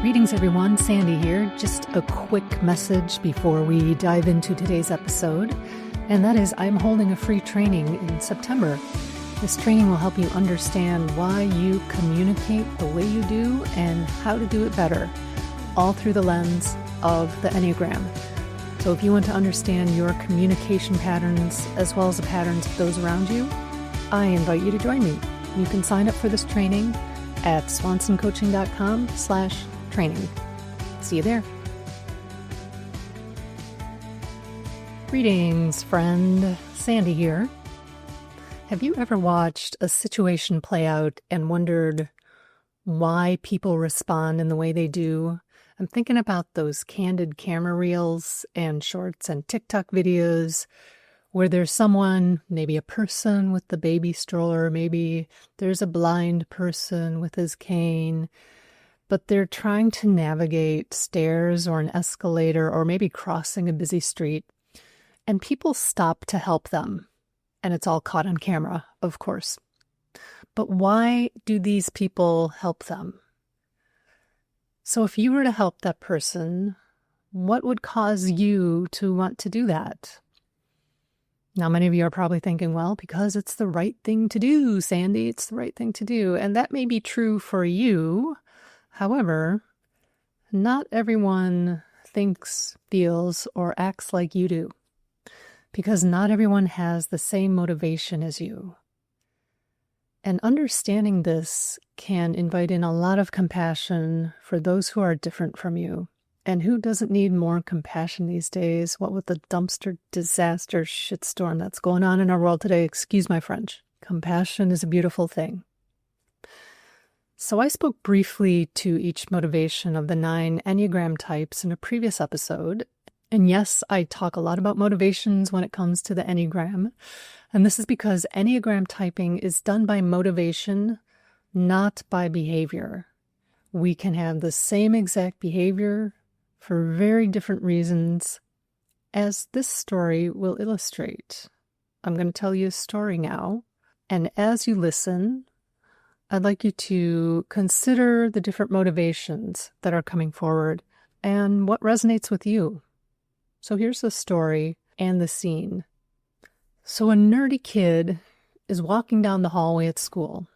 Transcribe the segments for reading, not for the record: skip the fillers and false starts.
Greetings, everyone. Sandy here. Just a quick message before we dive into today's episode, and that is I'm holding a free training in September. This training will help you understand why you communicate the way you do and how to do it better, all through the lens of the Enneagram. So if you want to understand your communication patterns as well as the patterns of those around you, I invite you to join me. You can sign up for this training at swansoncoaching.com/training. See you there. Greetings, friend. Sandy here. Have you ever watched a situation play out and wondered why people respond in the way they do? I'm thinking about those candid camera reels and shorts and TikTok videos where there's someone, maybe a person with the baby stroller, maybe there's a blind person with his cane, but they're trying to navigate stairs or an escalator or maybe crossing a busy street, and people stop to help them. And it's all caught on camera, of course. But why do these people help them? So if you were to help that person, what would cause you to want to do that? Now, many of you are probably thinking, well, because it's the right thing to do, Sandy, it's the right thing to do. And that may be true for you. However, not everyone thinks, feels, or acts like you do, because not everyone has the same motivation as you. And understanding this can invite in a lot of compassion for those who are different from you. And who doesn't need more compassion these days? What with the dumpster disaster shitstorm that's going on in our world today? Excuse my French. Compassion is a beautiful thing. So I spoke briefly to each motivation of the 9 Enneagram types in a previous episode. And yes, I talk a lot about motivations when it comes to the Enneagram. And this is because Enneagram typing is done by motivation, not by behavior. We can have the same exact behavior for very different reasons, as this story will illustrate. I'm going to tell you a story now. And as you listen, I'd like you to consider the different motivations that are coming forward and what resonates with you. So here's the story and the scene. So a nerdy kid is walking down the hallway at school.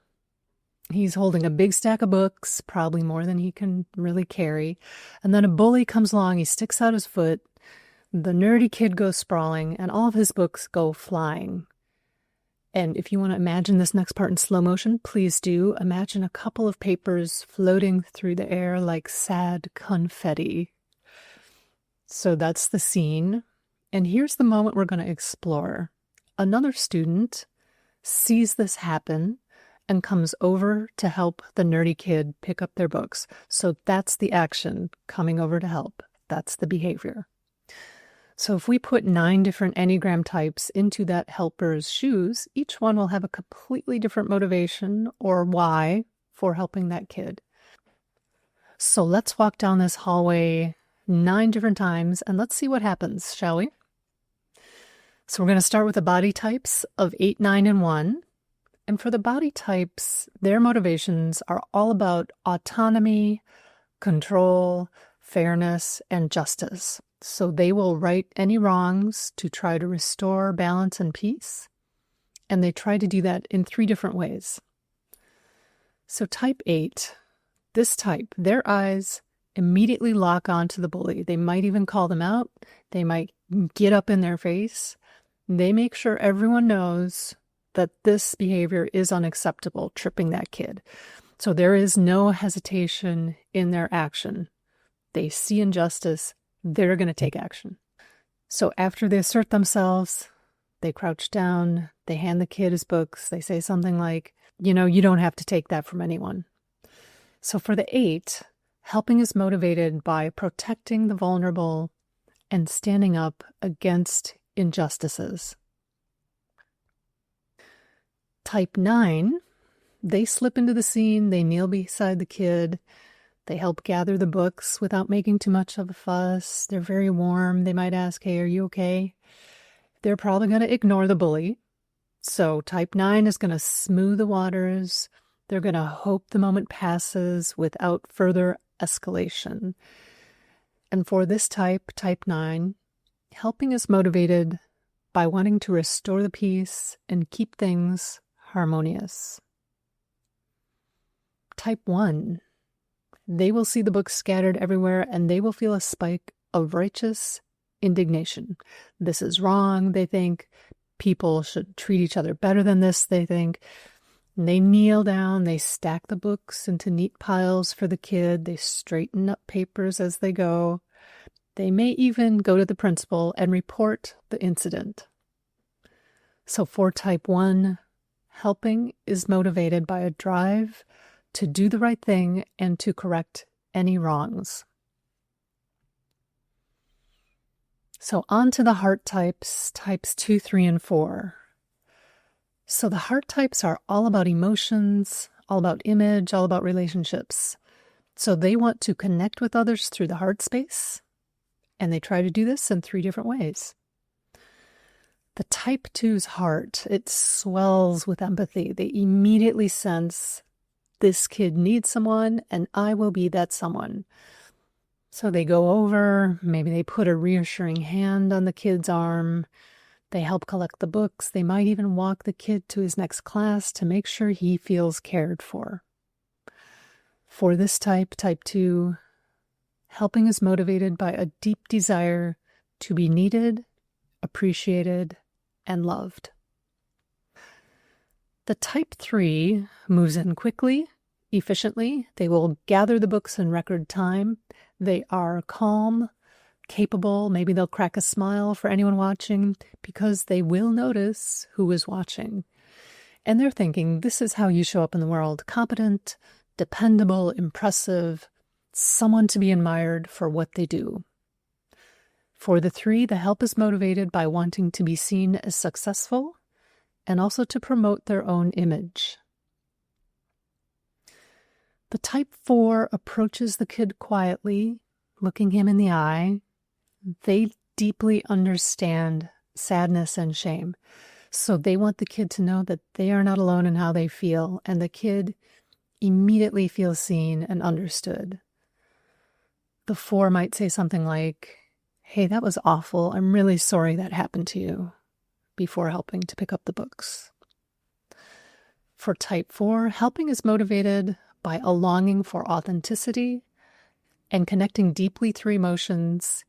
He's holding a big stack of books, probably more than he can really carry. And then a bully comes along, he sticks out his foot. The nerdy kid goes sprawling, and all of his books go flying. And if you want to imagine this next part in slow motion, please do. Imagine a couple of papers floating through the air like sad confetti. So that's the scene. And here's the moment we're going to explore. Another student sees this happen and comes over to help the nerdy kid pick up their books. So that's the action, coming over to help. That's the behavior. So if we put 9 different Enneagram types into that helper's shoes, each one will have a completely different motivation or why for helping that kid. So let's walk down this hallway 9 different times and let's see what happens, shall we? So we're going to start with the body types of 8, 9, and 1. And for the body types, their motivations are all about autonomy, control, fairness, and justice. So they will right any wrongs to try to restore balance and peace. And they try to do that in 3 different ways. So type 8, this type, their eyes immediately lock onto the bully. They might even call them out. They might get up in their face. They make sure everyone knows that this behavior is unacceptable, tripping that kid. So there is no hesitation in their action. They see injustice. They're going to take action. So after they assert themselves, they crouch down, they hand the kid his books, they say something like, you don't have to take that from anyone. So for the 8, helping is motivated by protecting the vulnerable and standing up against injustices. Type 9, they slip into the scene, they kneel beside the kid, they help gather the books without making too much of a fuss. They're very warm. They might ask, hey, are you okay? They're probably going to ignore the bully. So type 9 is going to smooth the waters. They're going to hope the moment passes without further escalation. And for this type 9, helping is motivated by wanting to restore the peace and keep things harmonious. Type 1, they will see the books scattered everywhere and they will feel a spike of righteous indignation. This is wrong, they think. People should treat each other better than this, they think. And they kneel down, they stack the books into neat piles for the kid, they straighten up papers as they go. They may even go to the principal and report the incident. So for type 1, helping is motivated by a drive to do the right thing and to correct any wrongs. So on to the heart types, types 2, 3, and 4. So the heart types are all about emotions, all about image, all about relationships. So they want to connect with others through the heart space, and they try to do this in 3 different ways. The type 2's heart, it swells with empathy. They immediately sense this kid needs someone, and I will be that someone. So they go over, maybe they put a reassuring hand on the kid's arm. They help collect the books. They might even walk the kid to his next class to make sure he feels cared for. For this type 2, helping is motivated by a deep desire to be needed, appreciated, and loved. The type 3 moves in quickly, efficiently. They will gather the books in record time. They are calm, capable. Maybe they'll crack a smile for anyone watching because they will notice who is watching. And they're thinking, this is how you show up in the world. Competent, dependable, impressive, someone to be admired for what they do. For the 3, the help is motivated by wanting to be seen as successful and also to promote their own image. The type 4 approaches the kid quietly, looking him in the eye. They deeply understand sadness and shame. So they want the kid to know that they are not alone in how they feel, and the kid immediately feels seen and understood. The 4 might say something like, "Hey, that was awful. I'm really sorry that happened to you," before helping to pick up the books. For type 4, helping is motivated by a longing for authenticity and connecting deeply through emotions,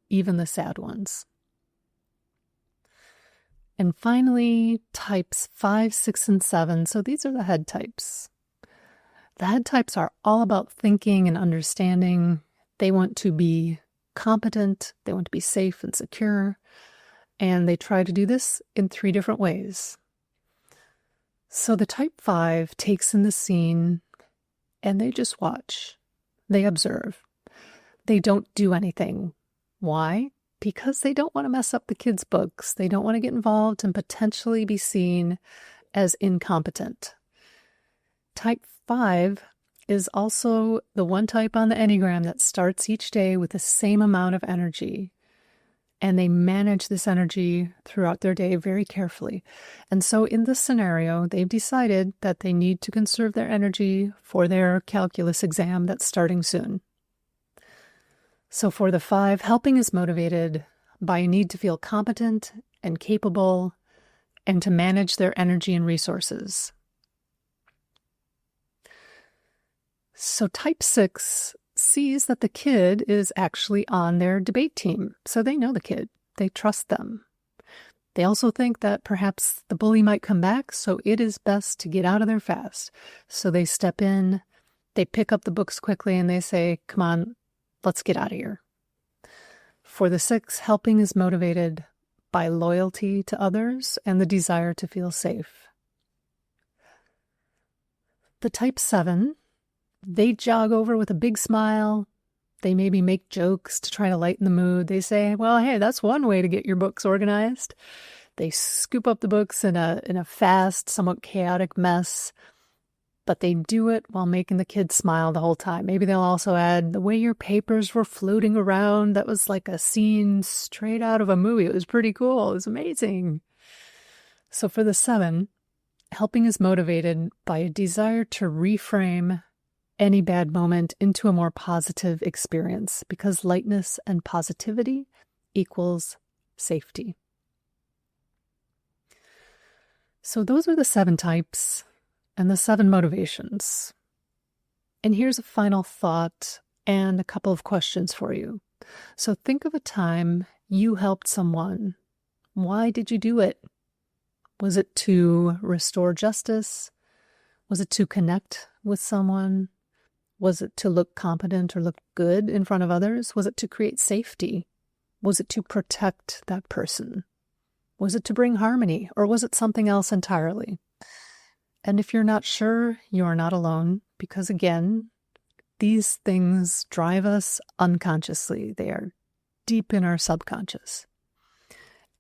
even the sad ones. And finally, types 5, 6, and 7. So these are the head types. The head types are all about thinking and understanding. They want to be competent. They want to be safe and secure. And they try to do this in 3 different ways. So the type 5 takes in the scene and they just watch. They observe. They don't do anything. Why? Because they don't want to mess up the kids' books. They don't want to get involved and potentially be seen as incompetent. Type 5 is also the one type on the Enneagram that starts each day with the same amount of energy. And they manage this energy throughout their day very carefully. And so in this scenario, they've decided that they need to conserve their energy for their calculus exam that's starting soon. So for the 5, helping is motivated by a need to feel competent and capable and to manage their energy and resources. So type 6 sees that the kid is actually on their debate team. So they know the kid. They trust them. They also think that perhaps the bully might come back, so it is best to get out of there fast. So they step in, they pick up the books quickly, and they say, "Come on, let's get out of here." For the 6, helping is motivated by loyalty to others and the desire to feel safe. The type 7, they jog over with a big smile. They maybe make jokes to try to lighten the mood. They say, "Well, hey, that's one way to get your books organized." They scoop up the books in a fast, somewhat chaotic mess, but they do it while making the kids smile the whole time. Maybe they'll also add, "The way your papers were floating around, that was like a scene straight out of a movie. It was pretty cool. It was amazing." So for the 7, helping is motivated by a desire to reframe any bad moment into a more positive experience, because lightness and positivity equals safety. So those are the 7 types and the 7 motivations. And here's a final thought and a couple of questions for you. So think of a time you helped someone. Why did you do it? Was it to restore justice? Was it to connect with someone? Was it to look competent or look good in front of others? Was it to create safety? Was it to protect that person? Was it to bring harmony, or was it something else entirely? And if you're not sure, you are not alone, because again, these things drive us unconsciously. They are deep in our subconscious.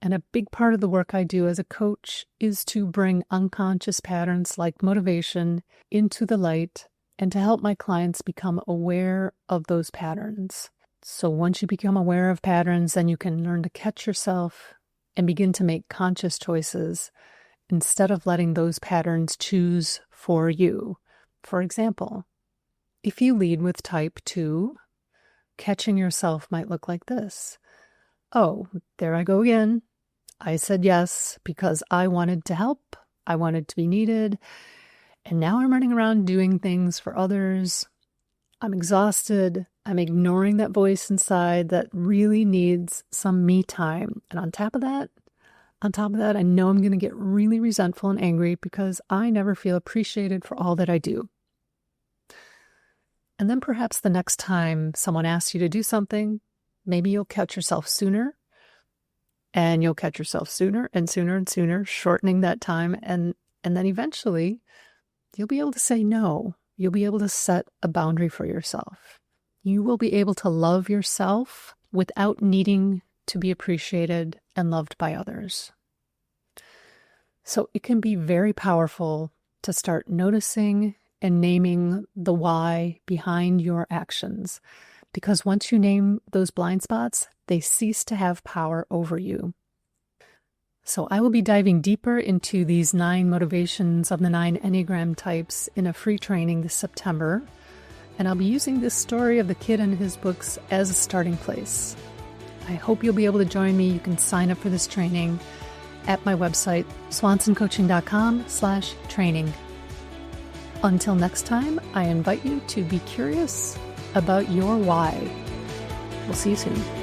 And a big part of the work I do as a coach is to bring unconscious patterns like motivation into the light and to help my clients become aware of those patterns. So once you become aware of patterns, then you can learn to catch yourself and begin to make conscious choices instead of letting those patterns choose for you. For example, if you lead with type 2, catching yourself might look like this. Oh, there I go again. I said yes because I wanted to help. I wanted to be needed. And now I'm running around doing things for others. I'm exhausted. I'm ignoring that voice inside that really needs some me time. And on top of that, I know I'm going to get really resentful and angry because I never feel appreciated for all that I do. And then perhaps the next time someone asks you to do something, maybe you'll catch yourself sooner, and you'll catch yourself sooner and sooner and sooner, shortening that time. And then eventually you'll be able to say no. You'll be able to set a boundary for yourself. You will be able to love yourself without needing to be appreciated and loved by others. So it can be very powerful to start noticing and naming the why behind your actions, because once you name those blind spots, they cease to have power over you. So I will be diving deeper into these 9 motivations of the 9 Enneagram types in a free training this September, and I'll be using this story of the kid and his books as a starting place. I hope you'll be able to join me. You can sign up for this training at my website, swansoncoaching.com/training. Until next time, I invite you to be curious about your why. We'll see you soon.